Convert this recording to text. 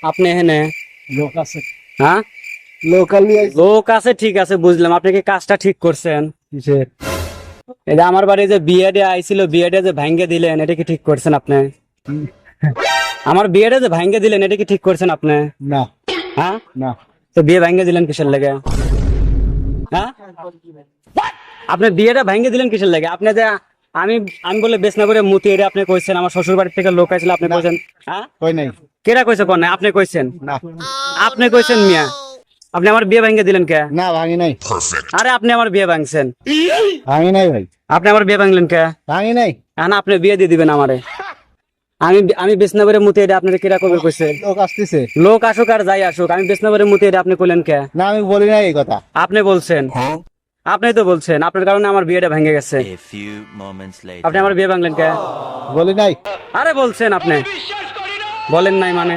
আপনি এখানে লোক আছে হ্যাঁ লোকালি লোক আছে, ঠিক আছে বুঝলাম। আপনি কি কাজটা ঠিক করছেন? কিসের এই যে আমার বাড়ি যে বিয়েডে আইছিল, বিয়েডে যে ভাঙ্গে দিলেন, এটা কি ঠিক করছেন আপনি? আমার বিয়েডে যে ভাঙ্গে দিলেন, এটা কি ঠিক করছেন আপনি? না হ্যাঁ, না তো বিয়ে ভাঙ্গে দিলেন কিসের লাগে? হ্যাঁ, আপনি বিয়েটা ভাঙ্গে দিলেন কিসের লাগে? আপনি যে আমি আমি বলে বেচনা করে মুতি, এটা আপনি কইছেন। আমার শ্বশুর বাড়ি থেকে লোক আইছিল, আপনি না। কইছেন। হ্যাঁ, কই নাই কেরা কইছে কোন? আপনি কইছেন। না আপনি কইছেন মিয়া। আপনি আমার বিয়ে ভাঙ্গে দিলেন কে? না ভাঙি নাই আরে আপনি আমার বিয়ে ভাঙছেন। ভাঙি নাই ভাই আপনি আমার বিয়ে ভাঙলেন কে? ভাঙি নাই না, আপনি বিয়ে দিয়ে দিবেন আমারে। আমি বেচনা করে মুতি, এটা আপনার কেরা কবে কইছে? লোক আসতেছে লোক আসুক আর যাই আসুক, আমি বেচনা করে মুতি, এটা আপনি কইলেন কে? না আমি বলি নাই এই কথা আপনি বলছেন। আপনি তো বলছেন, আপনার কারণে আমার বিয়েটা ভেঙে গেছে। A few moments later. আপনি আমার বিয়ে ভাঙলেন কে? বলি নাই আরে বলছেন আপনি, বলেন নাই মানে?